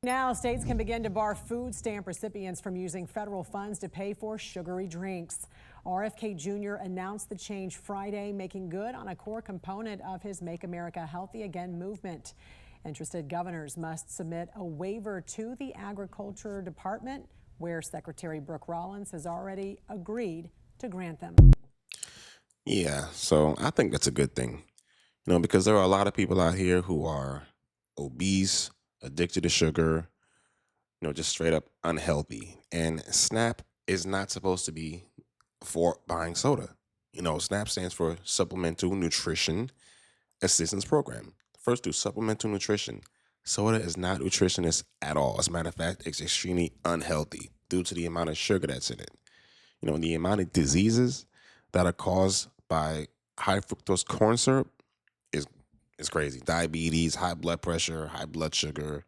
Now, states can begin to bar food stamp recipients from using federal funds to pay for sugary drinks. RFK Jr. announced the change Friday, making good on a core component of his Make America Healthy Again movement. Interested governors must submit a waiver to the Agriculture Department, where Secretary Brooke Rollins has already agreed to grant them. Yeah, so I think that's a good thing, because there are a lot of people out here who are obese, addicted to sugar, just straight up unhealthy. And SNAP is not supposed to be for buying soda. SNAP stands for Supplemental Nutrition Assistance Program. First, do supplemental nutrition. Soda is not nutritionist at all. As a matter of fact, it's extremely unhealthy due to the amount of sugar that's in it. The amount of diseases that are caused by high fructose corn syrup is crazy. Diabetes, high blood pressure, high blood sugar,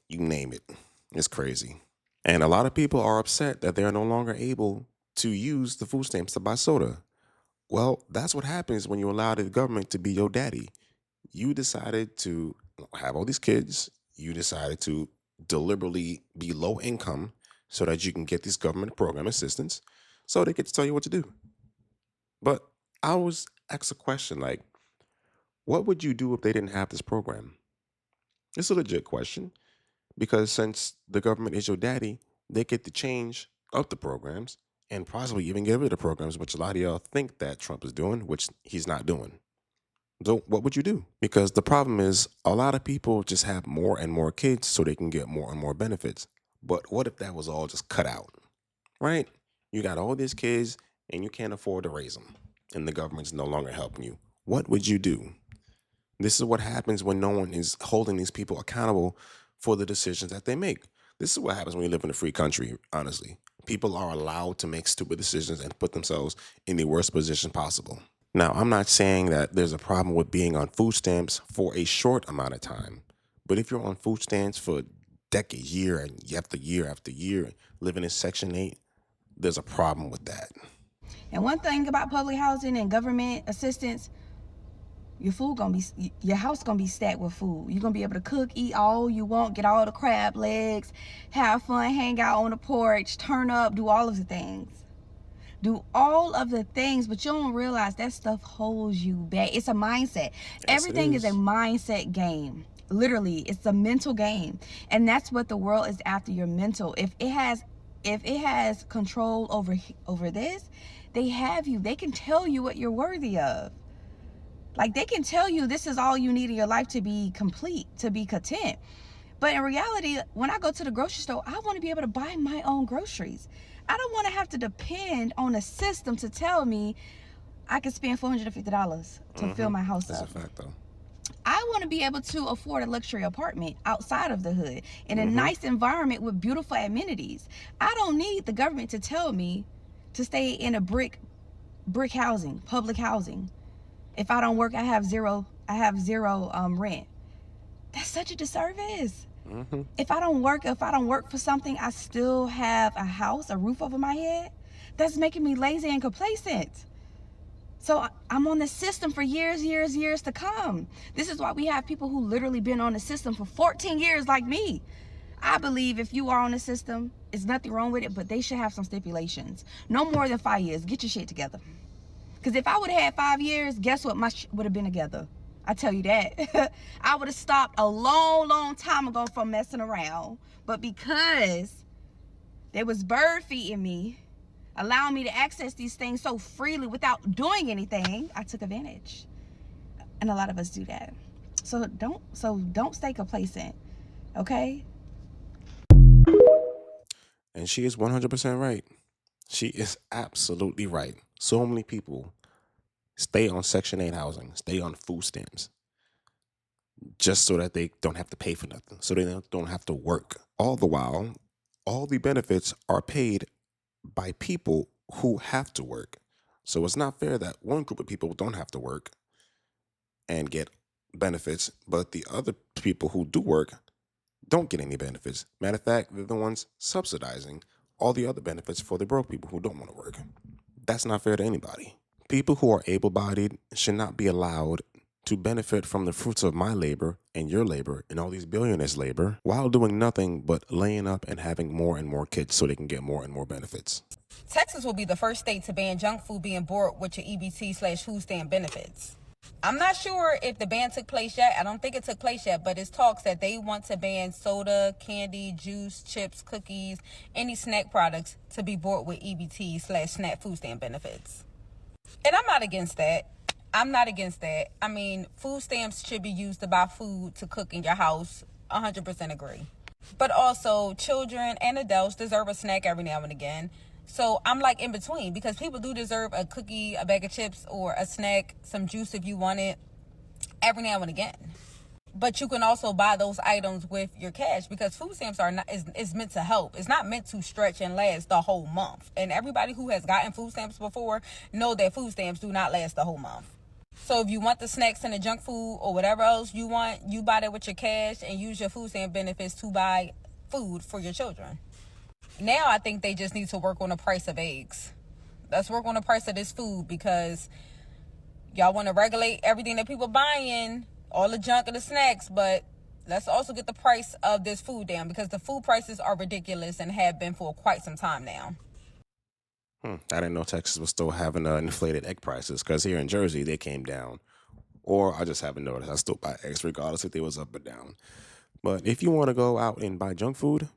you name it. It's crazy. And a lot of people are upset that they are no longer able to use the food stamps to buy soda. Well, that's what happens when you allow the government to be your daddy. You decided to have all these kids. You decided to deliberately be low income so that you can get this government program assistance so they get to tell you what to do. But I was asked a question like, what would you do if they didn't have this program? It's a legit question because since the government is your daddy, they get the change of the programs and possibly even get rid of the programs, which a lot of y'all think that Trump is doing, which he's not doing. So what would you do? Because the problem is a lot of people just have more and more kids so they can get more and more benefits. But what if that was all just cut out, right? You got all these kids and you can't afford to raise them and the government's no longer helping you. What would you do? This is what happens when no one is holding these people accountable for the decisions that they make. This is what happens when you live in a free country, honestly. People are allowed to make stupid decisions and put themselves in the worst position possible. Now, I'm not saying that there's a problem with being on food stamps for a short amount of time. But if you're on food stamps for decades, year after year, living in Section 8, there's a problem with that. And one thing about public housing and government assistance, your house gonna be stacked with food. You're gonna be able to cook, eat all you want, get all the crab legs, have fun, hang out on the porch, turn up, do all of the things. Do all of the things, but you don't realize that stuff holds you back. It's a mindset. Yes, Everything is a mindset game. Literally, it's a mental game. And that's what the world is after, your mental. If it has control over this, they have you. They can tell you what you're worthy of. Like, they can tell you this is all you need in your life to be complete, to be content. But in reality, when I go to the grocery store, I want to be able to buy my own groceries. I don't want to have to depend on a system to tell me I can spend $450 to fill my house That's up. a fact, though. I want to be able to afford a luxury apartment outside of the hood in a nice environment with beautiful amenities. I don't need the government to tell me to stay in a brick housing, public housing. If I don't work, I have zero rent. That's such a disservice. If I don't work for something, I still have a house, a roof over my head. That's making me lazy and complacent. So I'm on the system for years to come. This is why we have people who literally been on the system for 14 years like me. I believe if you are on the system, there's nothing wrong with it, but they should have some stipulations. No more than 5 years. Get your shit together. Because if I would have had 5 years, guess what? My shit would have been together. I tell you that. I would have stopped a long time ago from messing around. But because they was bird feeding me, allowing me to access these things so freely without doing anything, I took advantage. And a lot of us do that. So don't stay complacent. Okay? And she is 100% right. She is absolutely right. So many people stay on Section 8 housing, stay on food stamps, just so that they don't have to pay for nothing, so they don't have to work. All the while, all the benefits are paid by people who have to work. So it's not fair that one group of people don't have to work and get benefits, but the other people who do work don't get any benefits. Matter of fact, they're the ones subsidizing all the other benefits for the broke people who don't want to work. That's not fair to anybody. People who are able-bodied should not be allowed to benefit from the fruits of my labor and your labor and all these billionaires' labor while doing nothing but laying up and having more and more kids so they can get more and more benefits. Texas will be the first state to ban junk food being bought with your EBT/food stamp benefits. I'm not sure if the ban took place yet. I don't think it took place yet, but it's talks that they want to ban soda, candy, juice, chips, cookies, any snack products to be bought with EBT/SNAP food stamp benefits. And I'm not against that. I mean, food stamps should be used to buy food to cook in your house. 100% agree. But also, children and adults deserve a snack every now and again. So I'm like in between, because people do deserve a cookie, a bag of chips, or a snack, some juice if you want it, every now and again. But you can also buy those items with your cash, because food stamps is meant to help. It's not meant to stretch and last the whole month. And everybody who has gotten food stamps before know that food stamps do not last the whole month. So if you want the snacks and the junk food or whatever else you want, you buy that with your cash and use your food stamp benefits to buy food for your children. Now I think they just need to work on the price of eggs. Let's work on the price of this food, because y'all want to regulate everything that people buying, all the junk and the snacks, but let's also get the price of this food down, because the food prices are ridiculous and have been for quite some time now. I didn't know Texas was still having inflated egg prices, because here in Jersey, they came down. Or I just haven't noticed. I still buy eggs regardless if they was up or down. But if you want to go out and buy junk food,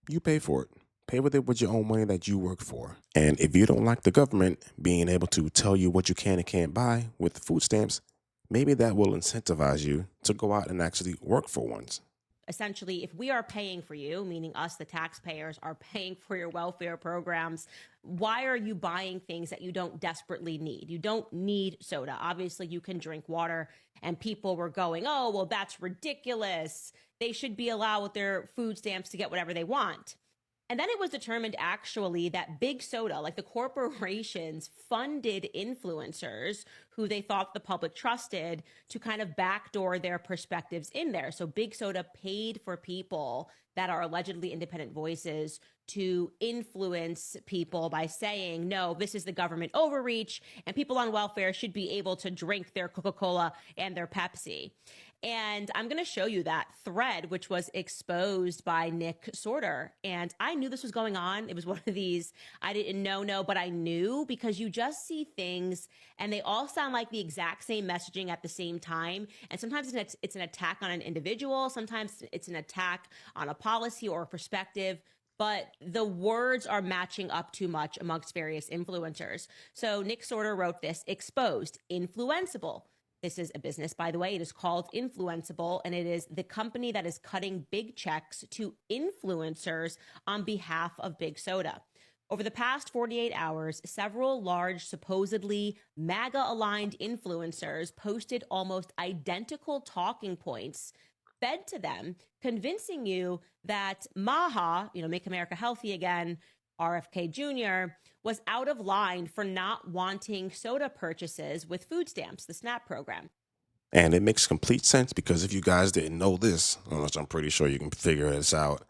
you pay for it. Pay with it with your own money that you work for. And if you don't like the government being able to tell you what you can and can't buy with food stamps, maybe that will incentivize you to go out and actually work for once. Essentially, if we are paying for you, meaning us, the taxpayers, are paying for your welfare programs, why are you buying things that you don't desperately need? You don't need soda. Obviously, you can drink water, and people were going, oh, well, that's ridiculous. They should be allowed with their food stamps to get whatever they want. And then it was determined actually that big soda, like the corporations, funded influencers who they thought the public trusted to kind of backdoor their perspectives in there. So big soda paid for people that are allegedly independent voices to influence people by saying, no, this is the government overreach, and people on welfare should be able to drink their Coca-Cola and their Pepsi. And I'm going to show you that thread, which was exposed by Nick Sorter. And I knew this was going on. It was one of these, I didn't know, but I knew, because you just see things and they all sound like the exact same messaging at the same time. And sometimes it's an attack on an individual. Sometimes it's an attack on a policy or a perspective. But the words are matching up too much amongst various influencers. So Nick Sorter wrote this: exposed, influenceable. This is a business, by the way. It is called Influenceable, and it is the company that is cutting big checks to influencers on behalf of Big Soda. Over the past 48 hours, several large, supposedly MAGA-aligned influencers posted almost identical talking points fed to them, convincing you that MAHA, Make America Healthy Again, RFK Jr., was out of line for not wanting soda purchases with food stamps, the SNAP program. And it makes complete sense, because if you guys didn't know this, which I'm pretty sure you can figure this out,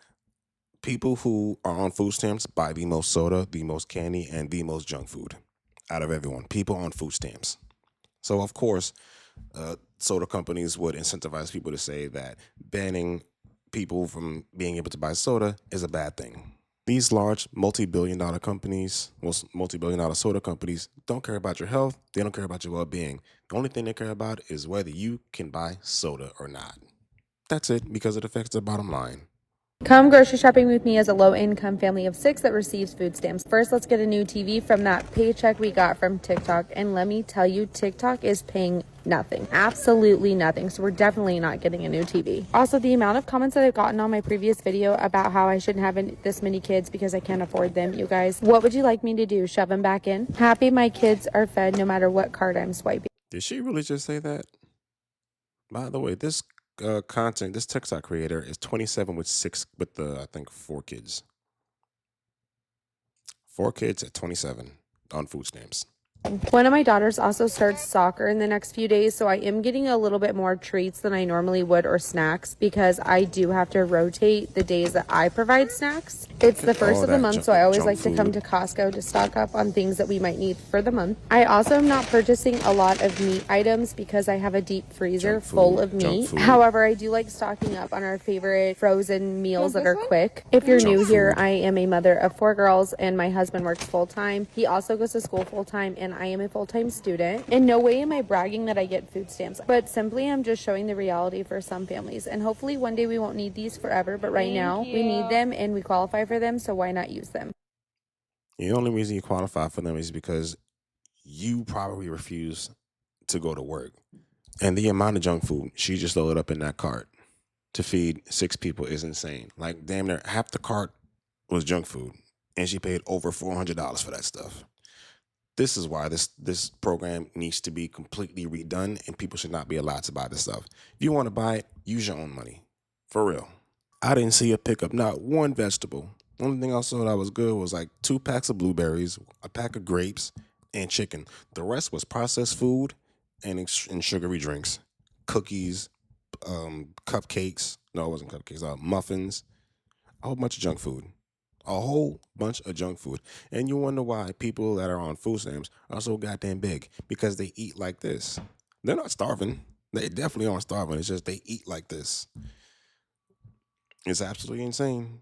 people who are on food stamps buy the most soda, the most candy, and the most junk food out of everyone. People on food stamps. So, of course, soda companies would incentivize people to say that banning people from being able to buy soda is a bad thing. These large multi-billion-dollar companies, multi-billion-dollar soda companies, don't care about your health. They don't care about your well-being. The only thing they care about is whether you can buy soda or not. That's it, because it affects the bottom line. Come grocery shopping with me as a low-income family of 6 that receives food stamps. First, let's get a new TV from that paycheck we got from TikTok. And let me tell you, TikTok is paying nothing. Absolutely nothing. So we're definitely not getting a new TV. Also, the amount of comments that I've gotten on my previous video about how I shouldn't have this many kids because I can't afford them. You guys, what would you like me to do? Shove them back in? Happy my kids are fed no matter what card I'm swiping. Did she really just say that? By the way, this this TikTok creator is 27 with I think 4 kids. 4 kids at 27 on food stamps. One of my daughters also starts soccer in the next few days, so I am getting a little bit more treats than I normally would, or snacks, because I do have to rotate the days that I provide snacks. It's the first of the month, so I always like to come to Costco to stock up on things that we might need for the month. I also am not purchasing a lot of meat items because I have a deep freezer full of meat. However, I do like stocking up on our favorite frozen meals that are quick. If you're new here, I am a mother of 4 girls and my husband works full-time. He also goes to school full-time, and I am a full-time student. In no way am I bragging that I get food stamps, but simply I'm just showing the reality for some families. And hopefully one day we won't need these forever, but right now we need them and we qualify for them, so why not use them? The only reason you qualify for them is because you probably refuse to go to work. And the amount of junk food she just loaded up in that cart to feed 6 people is insane. Like, damn near half the cart was junk food, and she paid over $400 for that stuff. This is why this program needs to be completely redone, and people should not be allowed to buy this stuff. If you want to buy it, use your own money. For real. I didn't see her pick up not one vegetable. Only thing I saw that was good was like 2 packs of blueberries, a pack of grapes, and chicken. The rest was processed food and sugary drinks, cookies, cupcakes. No, it wasn't cupcakes. Muffins. A whole bunch of junk food. A whole bunch of junk food. And you wonder why people that are on food stamps are so goddamn big, because they eat like this. They're not starving. They definitely aren't starving. It's just they eat like this. It's absolutely insane.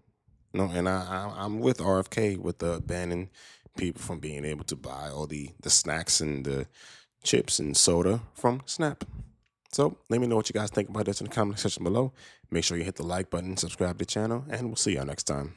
No, and I'm with RFK with the banning people from being able to buy all the snacks and the chips and soda from Snap. So let me know what you guys think about this in the comment section below. Make sure you hit the like button, subscribe to the channel, and we'll see y'all next time.